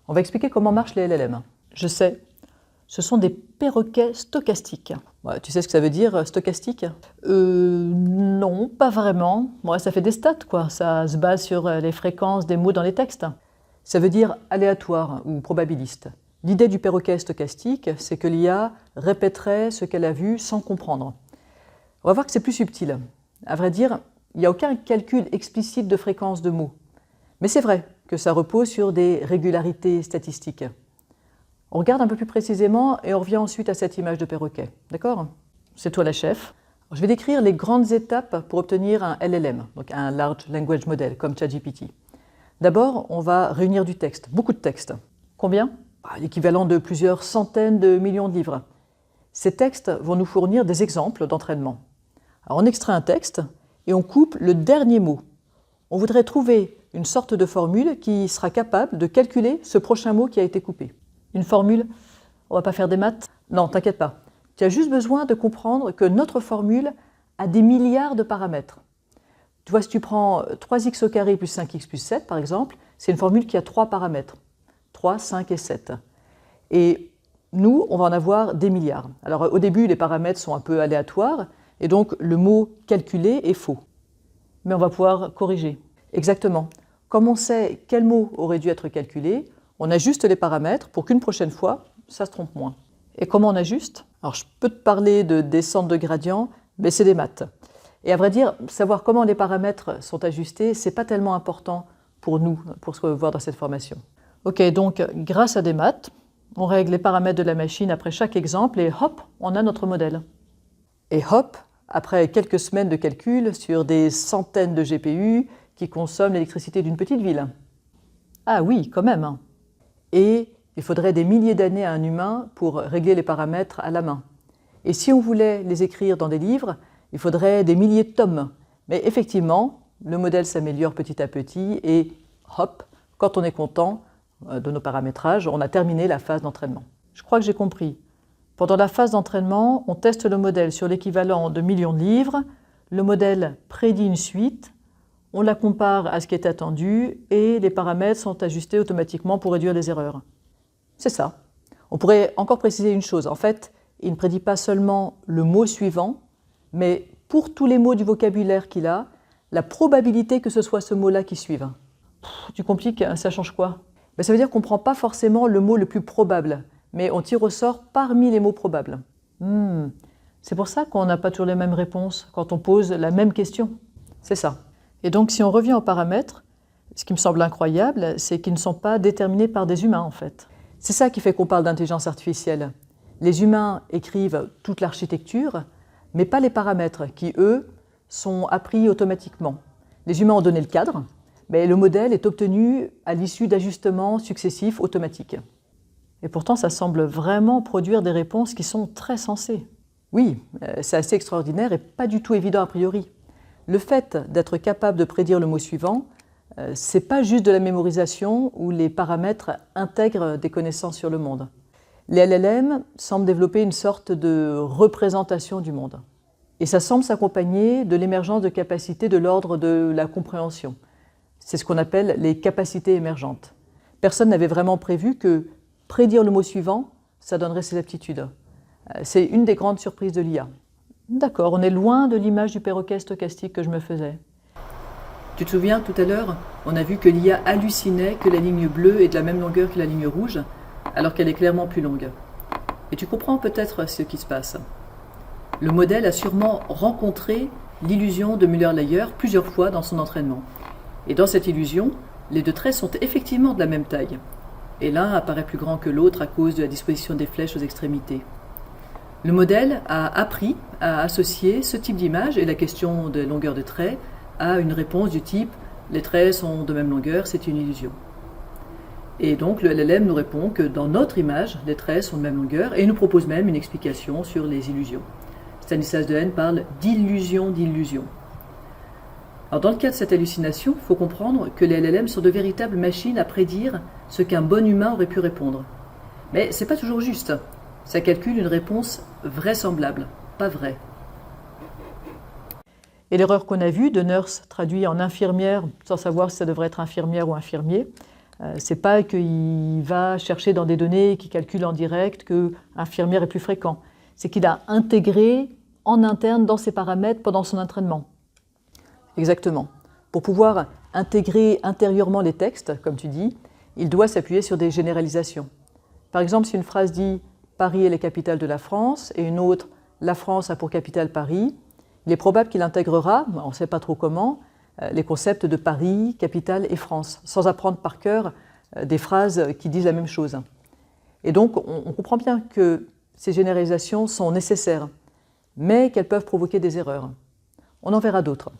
On va expliquer comment marchent les LLM. Je sais, ce sont des perroquets stochastiques. Ouais, tu sais ce que ça veut dire, stochastique? Non, pas vraiment. Ouais, ça fait des stats, quoi. Ça se base sur les fréquences des mots dans les textes. Ça veut dire aléatoire ou probabiliste. L'idée du perroquet stochastique, c'est que l'IA répéterait ce qu'elle a vu sans comprendre. On va voir que c'est plus subtil. À vrai dire, il n'y a aucun calcul explicite de fréquence de mots. Mais c'est vrai que ça repose sur des régularités statistiques. On regarde un peu plus précisément et on revient ensuite à cette image de perroquet. D'accord? C'est toi la chef. Je vais décrire les grandes étapes pour obtenir un LLM, donc un Large Language Model, comme ChatGPT. D'abord, on va réunir du texte, beaucoup de texte. Combien? L'équivalent de plusieurs centaines de millions de livres. Ces textes vont nous fournir des exemples d'entraînement. Alors, on extrait un texte et on coupe le dernier mot. On voudrait trouver une sorte de formule qui sera capable de calculer ce prochain mot qui a été coupé. Une formule, on ne va pas faire des maths? Non, t'inquiète pas. Tu as juste besoin de comprendre que notre formule a des milliards de paramètres. Tu vois, si tu prends 3x au carré plus 5x plus 7, par exemple, c'est une formule qui a 3 paramètres. 3, 5 et 7. Et nous, on va en avoir des milliards. Alors au début, les paramètres sont un peu aléatoires, et donc le mot calculé est faux. Mais on va pouvoir corriger. Exactement. Comme on sait quel mot aurait dû être calculé, on ajuste les paramètres pour qu'une prochaine fois, ça se trompe moins. Et comment on ajuste? Alors je peux te parler de descente de gradient, mais c'est des maths. Et à vrai dire, savoir comment les paramètres sont ajustés, ce n'est pas tellement important pour nous, pour ce qu'on veut voir dans cette formation. Ok, donc grâce à des maths, on règle les paramètres de la machine après chaque exemple et hop, on a notre modèle. Et hop, après quelques semaines de calcul sur des centaines de GPU qui consomment l'électricité d'une petite ville. Ah oui, quand même. Et il faudrait des milliers d'années à un humain pour régler les paramètres à la main. Et si on voulait les écrire dans des livres, il faudrait des milliers de tomes. Mais effectivement, le modèle s'améliore petit à petit et hop, quand on est content de nos paramétrages, on a terminé la phase d'entraînement. Je crois que j'ai compris. Pendant la phase d'entraînement, on teste le modèle sur l'équivalent de millions de livres, le modèle prédit une suite, on la compare à ce qui est attendu et les paramètres sont ajustés automatiquement pour réduire les erreurs. C'est ça. On pourrait encore préciser une chose. En fait, il ne prédit pas seulement le mot suivant, mais pour tous les mots du vocabulaire qu'il a, la probabilité que ce soit ce mot-là qui suive. Tu compliques, ça change quoi? Ça veut dire qu'on ne prend pas forcément le mot le plus probable, mais on tire au sort parmi les mots probables. C'est pour ça qu'on n'a pas toujours les mêmes réponses quand on pose la même question. C'est ça. Et donc, si on revient aux paramètres, ce qui me semble incroyable, c'est qu'ils ne sont pas déterminés par des humains, en fait. C'est ça qui fait qu'on parle d'intelligence artificielle. Les humains écrivent toute l'architecture, mais pas les paramètres, qui, eux, sont appris automatiquement. Les humains ont donné le cadre, mais le modèle est obtenu à l'issue d'ajustements successifs automatiques. Et pourtant, ça semble vraiment produire des réponses qui sont très sensées. Oui, c'est assez extraordinaire et pas du tout évident a priori. Le fait d'être capable de prédire le mot suivant, c'est pas juste de la mémorisation où les paramètres intègrent des connaissances sur le monde. Les LLM semblent développer une sorte de représentation du monde. Et ça semble s'accompagner de l'émergence de capacités de l'ordre de la compréhension. C'est ce qu'on appelle les capacités émergentes. Personne n'avait vraiment prévu que prédire le mot suivant, ça donnerait ces aptitudes. C'est une des grandes surprises de l'IA. D'accord, on est loin de l'image du perroquet stochastique que je me faisais. Tu te souviens, tout à l'heure, on a vu que l'IA hallucinait que la ligne bleue est de la même longueur que la ligne rouge, alors qu'elle est clairement plus longue. Et tu comprends peut-être ce qui se passe. Le modèle a sûrement rencontré l'illusion de Müller-Lyer plusieurs fois dans son entraînement. Et dans cette illusion, les deux traits sont effectivement de la même taille. Et l'un apparaît plus grand que l'autre à cause de la disposition des flèches aux extrémités. Le modèle a appris à associer ce type d'image et la question de longueur de trait à une réponse du type « les traits sont de même longueur, c'est une illusion ». Et donc le LLM nous répond que dans notre image, les traits sont de même longueur et nous propose même une explication sur les illusions. Stanislas Dehaene parle d'illusion d'illusion. Alors dans le cas de cette hallucination, il faut comprendre que les LLM sont de véritables machines à prédire ce qu'un bon humain aurait pu répondre. Mais ce n'est pas toujours juste. Ça calcule une réponse vraisemblable, pas vraie. Et l'erreur qu'on a vue, de nurse traduit en infirmière, sans savoir si ça devrait être infirmière ou infirmier, C'est pas qu'il va chercher dans des données et qu'il calcule en direct que infirmière est plus fréquent. C'est qu'il a intégré en interne dans ses paramètres pendant son entraînement. Exactement. Pour pouvoir intégrer intérieurement les textes, comme tu dis, il doit s'appuyer sur des généralisations. Par exemple, si une phrase dit « Paris est la capitale de la France » et une autre « La France a pour capitale Paris », il est probable qu'il intégrera, on ne sait pas trop comment, les concepts de Paris, capitale et France, sans apprendre par cœur des phrases qui disent la même chose. Et donc, on comprend bien que ces généralisations sont nécessaires, mais qu'elles peuvent provoquer des erreurs. On en verra d'autres.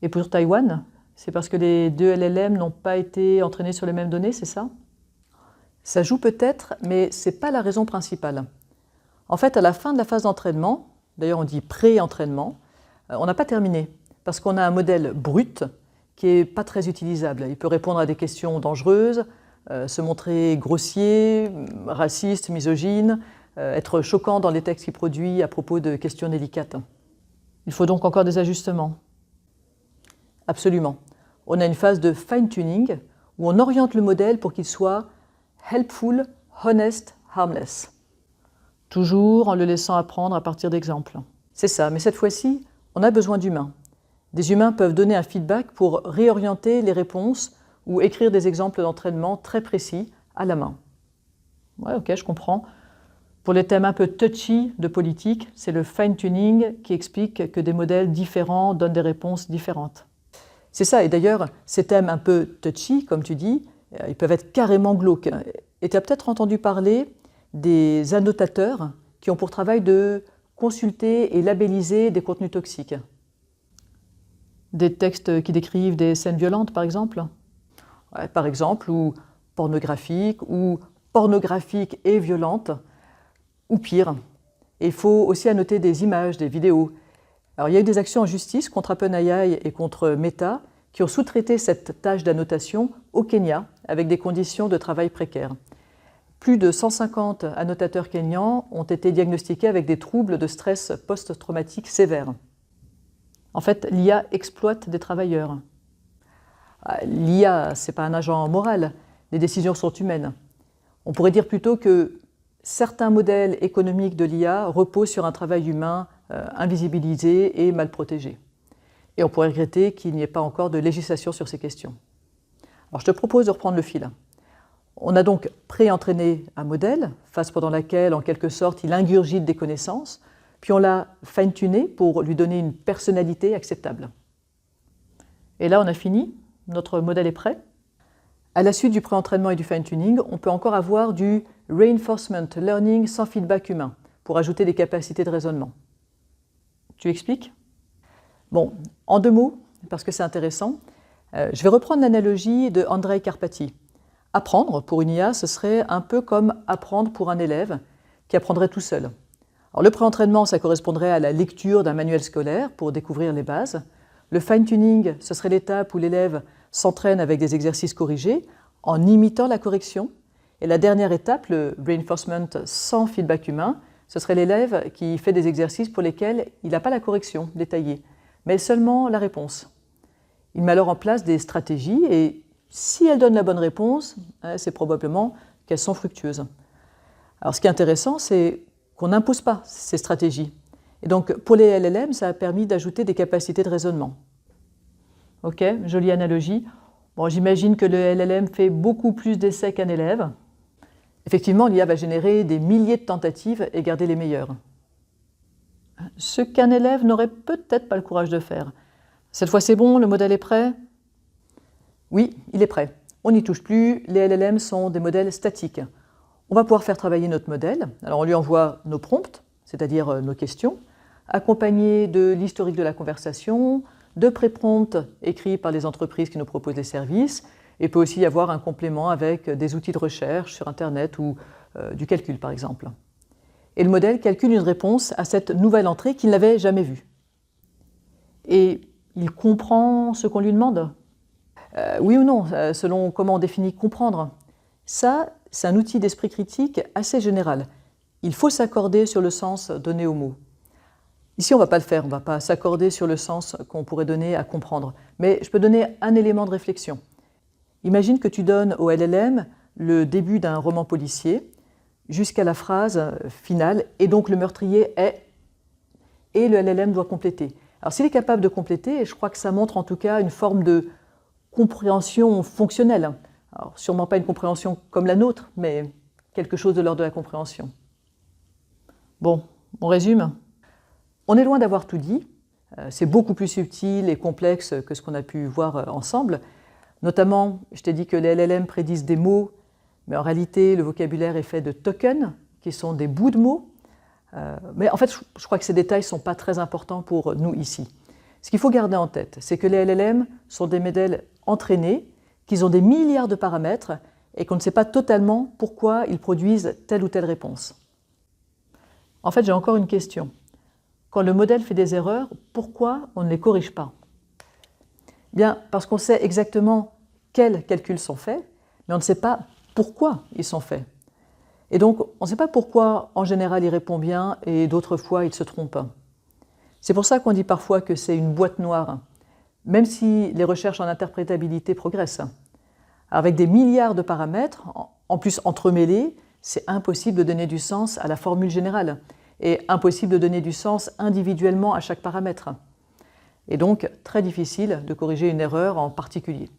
Et pour Taïwan, c'est parce que les deux LLM n'ont pas été entraînés sur les mêmes données, c'est ça? Ça joue peut-être, mais ce n'est pas la raison principale. En fait, à la fin de la phase d'entraînement, d'ailleurs on dit pré-entraînement, on n'a pas terminé, parce qu'on a un modèle brut qui n'est pas très utilisable. Il peut répondre à des questions dangereuses, se montrer grossier, raciste, misogyne, être choquant dans les textes qu'il produit à propos de questions délicates. Il faut donc encore des ajustements. Absolument. On a une phase de fine-tuning où on oriente le modèle pour qu'il soit helpful, honest, harmless. Toujours en le laissant apprendre à partir d'exemples. C'est ça, mais cette fois-ci, on a besoin d'humains. Des humains peuvent donner un feedback pour réorienter les réponses ou écrire des exemples d'entraînement très précis à la main. Ouais, ok, je comprends. Pour les thèmes un peu touchy de politique, c'est le fine-tuning qui explique que des modèles différents donnent des réponses différentes. C'est ça, et d'ailleurs, ces thèmes un peu touchy, comme tu dis, ils peuvent être carrément glauques. Et tu as peut-être entendu parler des annotateurs qui ont pour travail de consulter et labelliser des contenus toxiques. Des textes qui décrivent des scènes violentes, par exemple. Ouais, par exemple, ou pornographiques et violentes, ou pire. Et il faut aussi annoter des images, des vidéos. Alors, il y a eu des actions en justice contre OpenAI et contre Meta qui ont sous-traité cette tâche d'annotation au Kenya avec des conditions de travail précaires. Plus de 150 annotateurs kenyans ont été diagnostiqués avec des troubles de stress post-traumatique sévères. En fait, l'IA exploite des travailleurs. L'IA, ce n'est pas un agent moral, les décisions sont humaines. On pourrait dire plutôt que certains modèles économiques de l'IA reposent sur un travail humain invisibilisé et mal protégé. Et on pourrait regretter qu'il n'y ait pas encore de législation sur ces questions. Alors je te propose de reprendre le fil. On a donc pré-entraîné un modèle, phase pendant laquelle, en quelque sorte, il ingurgite des connaissances, puis on l'a fine-tuné pour lui donner une personnalité acceptable. Et là, on a fini, notre modèle est prêt. À la suite du pré-entraînement et du fine-tuning, on peut encore avoir du reinforcement learning sans feedback humain, pour ajouter des capacités de raisonnement. Tu expliques? Bon, en 2 mots, parce que c'est intéressant, je vais reprendre l'analogie de Andrej Karpathy. Apprendre pour une IA, ce serait un peu comme apprendre pour un élève qui apprendrait tout seul. Alors, le pré-entraînement, ça correspondrait à la lecture d'un manuel scolaire pour découvrir les bases. Le fine-tuning, ce serait l'étape où l'élève s'entraîne avec des exercices corrigés en imitant la correction. Et la dernière étape, le reinforcement sans feedback humain, ce serait l'élève qui fait des exercices pour lesquels il n'a pas la correction détaillée, mais seulement la réponse. Il met alors en place des stratégies et si elles donnent la bonne réponse, c'est probablement qu'elles sont fructueuses. Alors ce qui est intéressant, c'est qu'on n'impose pas ces stratégies. Et donc pour les LLM, ça a permis d'ajouter des capacités de raisonnement. Ok, jolie analogie. Bon, j'imagine que le LLM fait beaucoup plus d'essais qu'un élève. Effectivement, l'IA va générer des milliers de tentatives et garder les meilleures. Ce qu'un élève n'aurait peut-être pas le courage de faire. Cette fois c'est bon, le modèle est prêt? Oui, il est prêt. On n'y touche plus, les LLM sont des modèles statiques. On va pouvoir faire travailler notre modèle. Alors on lui envoie nos prompts, c'est-à-dire nos questions, accompagnés de l'historique de la conversation, de pré-prompts écrits par les entreprises qui nous proposent des services, et peut aussi y avoir un complément avec des outils de recherche sur Internet ou du calcul par exemple. Et le modèle calcule une réponse à cette nouvelle entrée qu'il n'avait jamais vue. Et il comprend ce qu'on lui demande? Oui ou non, selon comment on définit comprendre. Ça, c'est un outil d'esprit critique assez général. Il faut s'accorder sur le sens donné au mot. Ici, on ne va pas le faire, on ne va pas s'accorder sur le sens qu'on pourrait donner à comprendre. Mais je peux donner un élément de réflexion. Imagine que tu donnes au LLM le début d'un roman policier jusqu'à la phrase finale, et donc le meurtrier est, et le LLM doit compléter. Alors s'il est capable de compléter, et je crois que ça montre en tout cas une forme de compréhension fonctionnelle. Alors sûrement pas une compréhension comme la nôtre, mais quelque chose de l'ordre de la compréhension. Bon, on résume. On est loin d'avoir tout dit. C'est beaucoup plus subtil et complexe que ce qu'on a pu voir ensemble. Notamment, je t'ai dit que les LLM prédisent des mots, mais en réalité, le vocabulaire est fait de tokens, qui sont des bouts de mots. Mais en fait, je crois que ces détails ne sont pas très importants pour nous ici. Ce qu'il faut garder en tête, c'est que les LLM sont des modèles entraînés, qu'ils ont des milliards de paramètres et qu'on ne sait pas totalement pourquoi ils produisent telle ou telle réponse. En fait, j'ai encore une question. Quand le modèle fait des erreurs, pourquoi on ne les corrige pas? Bien, parce qu'on sait exactement quels calculs sont faits, mais on ne sait pas pourquoi ils sont faits. Et donc, on ne sait pas pourquoi, en général, il répond bien et d'autres fois, il se trompe. C'est pour ça qu'on dit parfois que c'est une boîte noire, même si les recherches en interprétabilité progressent. Avec des milliards de paramètres, en plus entremêlés, c'est impossible de donner du sens à la formule générale et impossible de donner du sens individuellement à chaque paramètre. Et donc, très difficile de corriger une erreur en particulier.